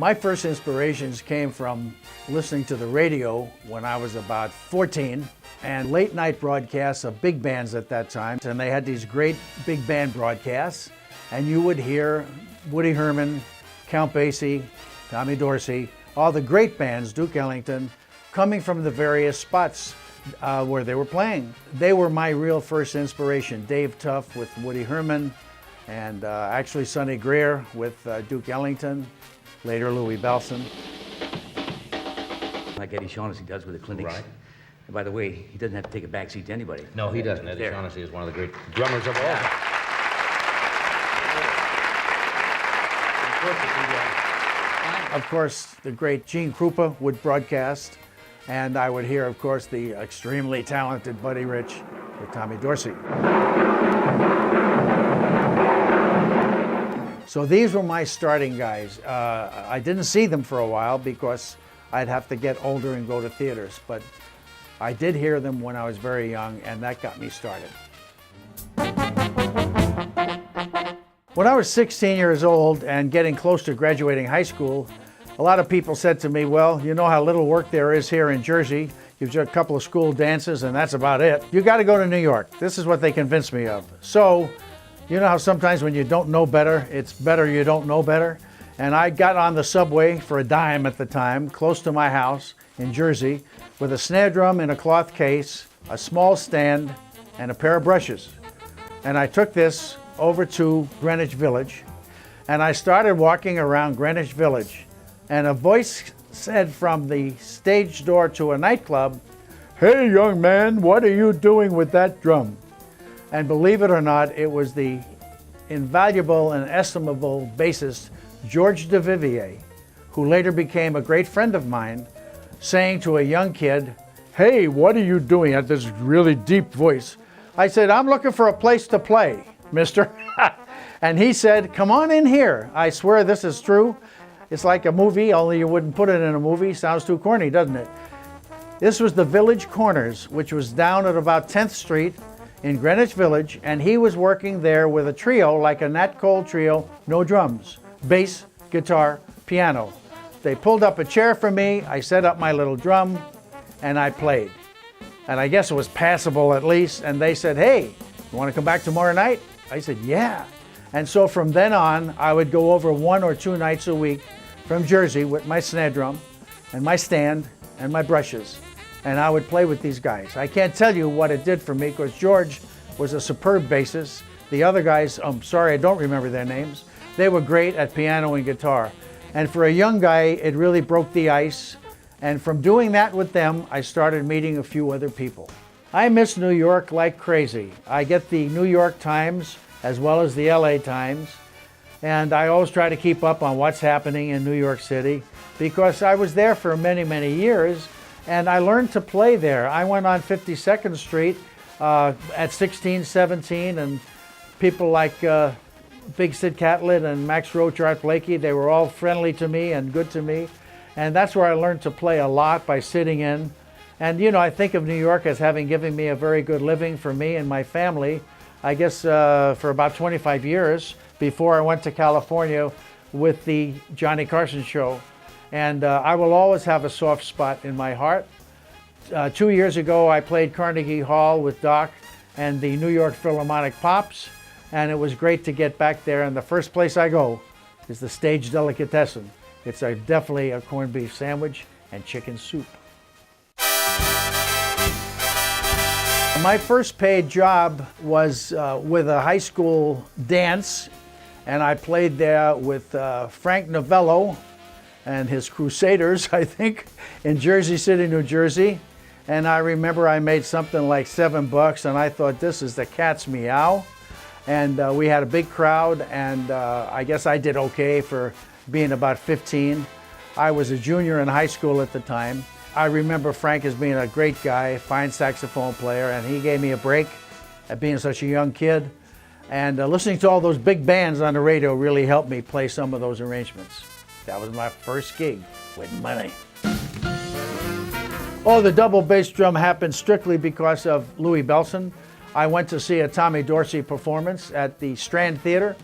My first inspirations came from listening to the radio when I was about 14, and late night broadcasts of big bands at that time. And they had these great big band broadcasts, and you would hear Woody Herman, Count Basie, Tommy Dorsey, all the great bands, Duke Ellington, coming from the various spots where they were playing. They were my real first inspiration. Dave Tuff with Woody Herman, and actually Sonny Greer with Duke Ellington, later Louis Bellson. Like Eddie Shaughnessy does with the clinics. Right. And by the way, he doesn't have to take a backseat to anybody. No, he doesn't. Eddie Shaughnessy is one of the great drummers of all time. Of course, the great Gene Krupa would broadcast, and I would hear, of course, the extremely talented Buddy Rich with Tommy Dorsey. So these were my starting guys. I didn't see them for a while because I'd have to get older and go to theaters, but I did hear them when I was very young, and that got me started. When I was 16 years old and getting close to graduating high school, a lot of people said to me, well, you know how little work there is here in Jersey. You've got a couple of school dances and that's about it. You got to go to New York. This is what they convinced me of. So, you know how sometimes when you don't know better, it's better you don't know better? And I got on the subway for a dime at the time, close to my house in Jersey, with a snare drum in a cloth case, a small stand, and a pair of brushes. And I took this over to Greenwich Village, and I started walking around Greenwich Village, and a voice said from the stage door to a nightclub, "Hey, young man, what are you doing with that drum?" And believe it or not, it was the invaluable and estimable bassist George DeVivier, who later became a great friend of mine, saying to a young kid, "Hey, what are you doing?" At this really deep voice. I said, "I'm looking for a place to play, mister." And he said, "Come on in here." I swear this is true. It's like a movie, only you wouldn't put it in a movie. Sounds too corny, doesn't it? This was the Village Corners, which was down at about 10th Street in Greenwich Village, and he was working there with a trio, like a Nat Cole trio, no drums, bass, guitar, piano. They pulled up a chair for me, I set up my little drum, and I played. And I guess it was passable at least, and they said, "Hey, you want to come back tomorrow night?" I said, "Yeah." And so from then on, I would go over 1 or 2 nights a week from Jersey with my snare drum and my stand and my brushes, and I would play with these guys. I can't tell you what it did for me because George was a superb bassist. The other guys, I'm sorry, I don't remember their names. They were great at piano and guitar. And for a young guy, it really broke the ice. And from doing that with them, I started meeting a few other people. I miss New York like crazy. I get the New York Times as well as the LA Times. And I always try to keep up on what's happening in New York City because I was there for many, many years and I learned to play there. I went on 52nd Street at 16, 17, and people like Big Sid Catlett and Max Roach, Art Blakey, they were all friendly to me and good to me. And that's where I learned to play a lot, by sitting in. And you know, I think of New York as having given me a very good living for me and my family, I guess for about 25 years before I went to California with the Johnny Carson show. And I will always have a soft spot in my heart. 2 years ago, I played Carnegie Hall with Doc and the New York Philharmonic Pops, and it was great to get back there. And the first place I go is the Stage Delicatessen. It's definitely a corned beef sandwich and chicken soup. My first paid job was with a high school dance, and I played there with Frank Novello and his Crusaders, I think, in Jersey City, New Jersey. And I remember I made something like $7, and I thought, this is the cat's meow. And we had a big crowd, and I guess I did okay for being about 15. I was a junior in high school at the time. I remember Frank as being a great guy, fine saxophone player, and he gave me a break at being such a young kid. And listening to all those big bands on the radio really helped me play some of those arrangements. That was my first gig with money. Oh, the double bass drum happened strictly because of Louis Bellson. I went to see a Tommy Dorsey performance at the Strand Theater,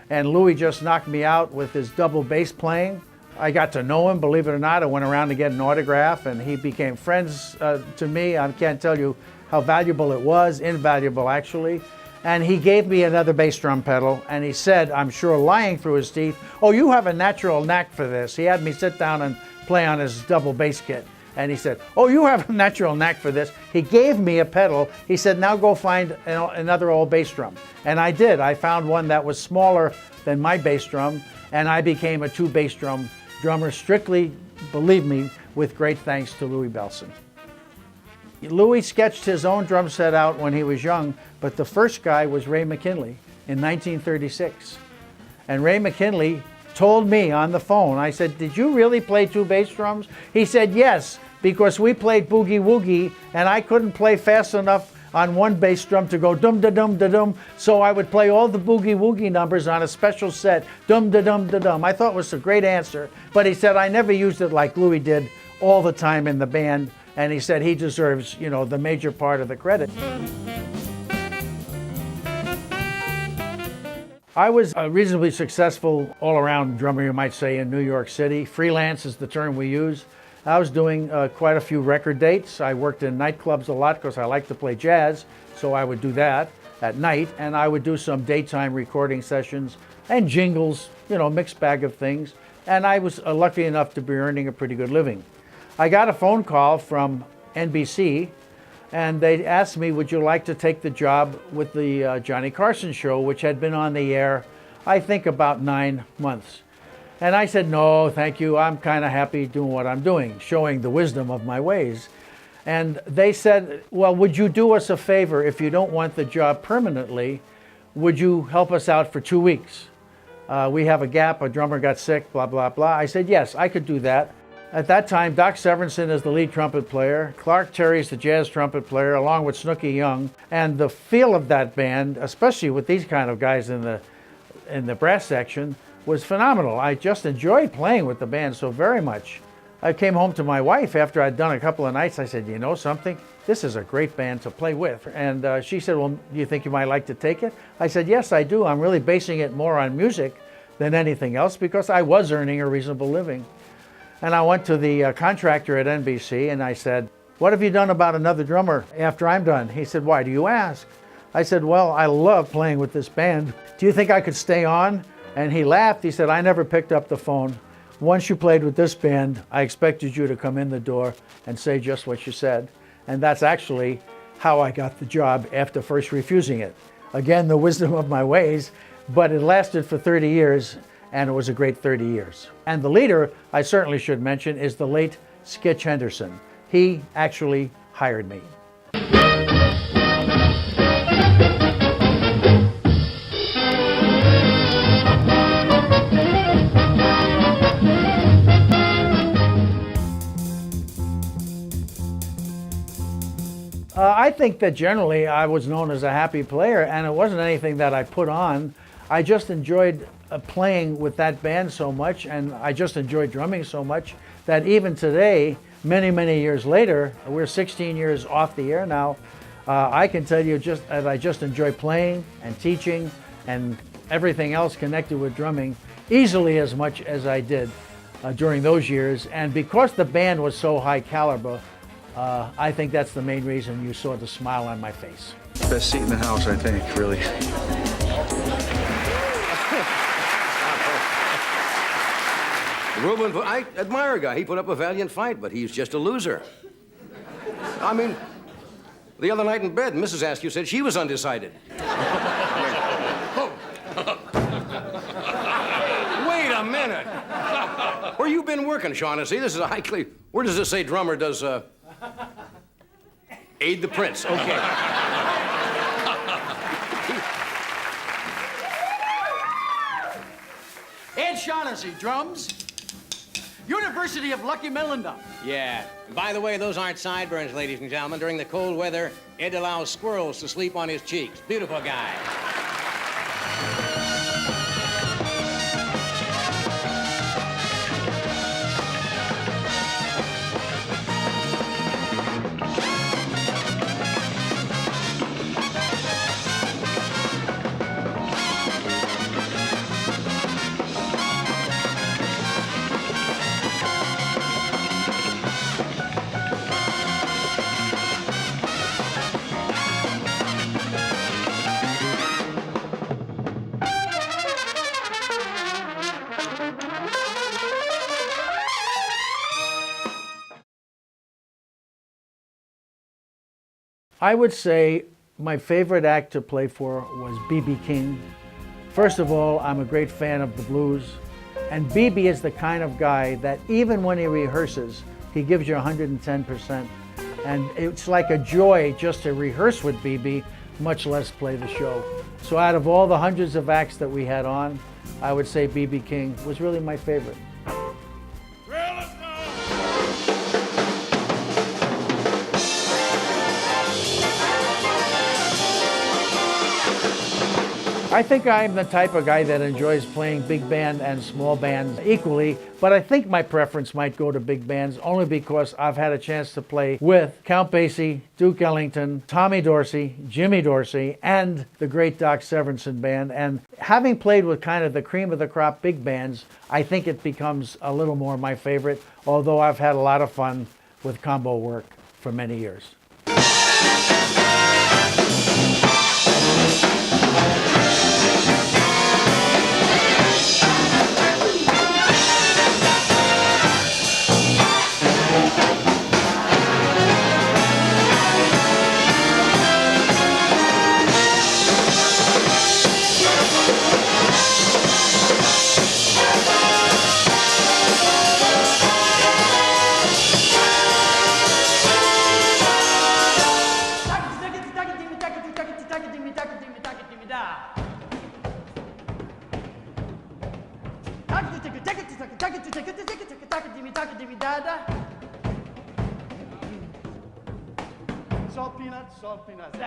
and Louis just knocked me out with his double bass playing. I got to know him, believe it or not. I went around to get an autograph, and he became friends to me. I can't tell you how valuable it was, invaluable actually. And he gave me another bass drum pedal, and he said, I'm sure lying through his teeth, oh, you have a natural knack for this. He had me sit down and play on his double bass kit. And he said, oh, you have a natural knack for this. He gave me a pedal. He said, now go find another old bass drum. And I did. I found one that was smaller than my bass drum, and I became a two bass drum drummer, strictly, believe me, with great thanks to Louis Bellson. Louis sketched his own drum set out when he was young, but the first guy was Ray McKinley in 1936. And Ray McKinley told me on the phone, I said, did you really play two bass drums? He said, yes, because we played boogie woogie, and I couldn't play fast enough on one bass drum to go dum da dum da dum, so I would play all the boogie woogie numbers on a special set, dum da dum da dum. I thought it was a great answer, but he said I never used it like Louis did all the time in the band, and he said he deserves, you know, the major part of the credit. I was a reasonably successful all-around drummer, you might say, in New York City. Freelance is the term we use. I was doing quite a few record dates. I worked in nightclubs a lot because I like to play jazz, so I would do that at night, and I would do some daytime recording sessions and jingles, you know, mixed bag of things, and I was lucky enough to be earning a pretty good living. I got a phone call from NBC, and they asked me, would you like to take the job with the Johnny Carson show, which had been on the air, I think, about 9 months. And I said, no, thank you. I'm kind of happy doing what I'm doing, showing the wisdom of my ways. And they said, well, would you do us a favor if you don't want the job permanently? Would you help us out for 2 weeks? We have a gap, a drummer got sick, blah, blah, blah. I said, yes, I could do that. At that time, Doc Severinsen is the lead trumpet player, Clark Terry's the jazz trumpet player, along with Snooky Young. And the feel of that band, especially with these kind of guys in the brass section, was phenomenal. I just enjoyed playing with the band so very much. I came home to my wife after I'd done a couple of nights. I said, you know something? This is a great band to play with. And she said, well, do you think you might like to take it? I said, yes, I do. I'm really basing it more on music than anything else because I was earning a reasonable living. And I went to the contractor at NBC and I said, what have you done about another drummer after I'm done? He said, why do you ask? I said, well, I love playing with this band. Do you think I could stay on? And he laughed. He said, I never picked up the phone. Once you played with this band, I expected you to come in the door and say just what you said. And that's actually how I got the job after first refusing it. Again, the wisdom of my ways, but it lasted for 30 years, and it was a great 30 years. And the leader, I certainly should mention, is the late Skitch Henderson. He actually hired me. I think that generally I was known as a happy player, and it wasn't anything that I put on. I just enjoyed playing with that band so much, and I just enjoyed drumming so much that even today, many, many years later, we're 16 years off the air now, I can tell you just that I just enjoy playing and teaching and everything else connected with drumming easily as much as I did during those years. And because the band was so high caliber, I think that's the main reason you saw the smile on my face. Best seat in the house, I think, really. Ruben, I admire a guy. He put up a valiant fight, but he's just a loser. I mean, the other night in bed, Mrs. Askew said she was undecided. Wait a minute. Where you been working, Shaughnessy? This is a high. Where does this say drummer does, aid the prince? Okay. Ed Shaughnessy, drums. University of Lucky Melinda. Yeah. And by the way, those aren't sideburns, ladies and gentlemen. During the cold weather, Ed allows squirrels to sleep on his cheeks. Beautiful guy. I would say my favorite act to play for was B.B. King. First of all, I'm a great fan of the blues. And B.B. is the kind of guy that even when he rehearses, he gives you 110%. And it's like a joy just to rehearse with B.B., much less play the show. So out of all the hundreds of acts that we had on, I would say B.B. King was really my favorite. I think I'm the type of guy that enjoys playing big band and small bands equally, but I think my preference might go to big bands only because I've had a chance to play with Count Basie, Duke Ellington, Tommy Dorsey, Jimmy Dorsey, and the great Doc Severinsen Band. And having played with kind of the cream of the crop big bands, I think it becomes a little more my favorite, although I've had a lot of fun with combo work for many years. Salt peanuts, salt peanuts.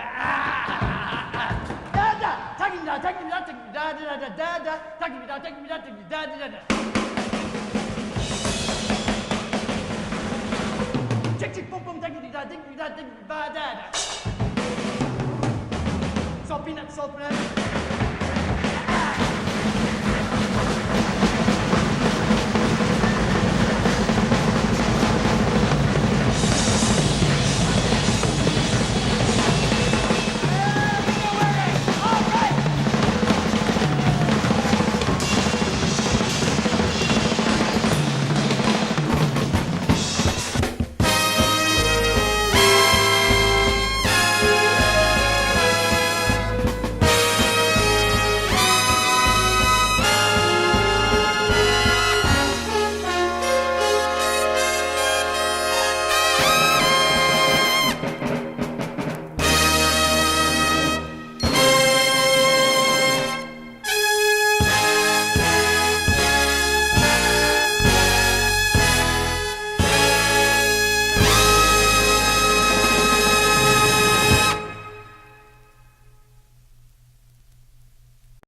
Salt peanuts, salt peanuts.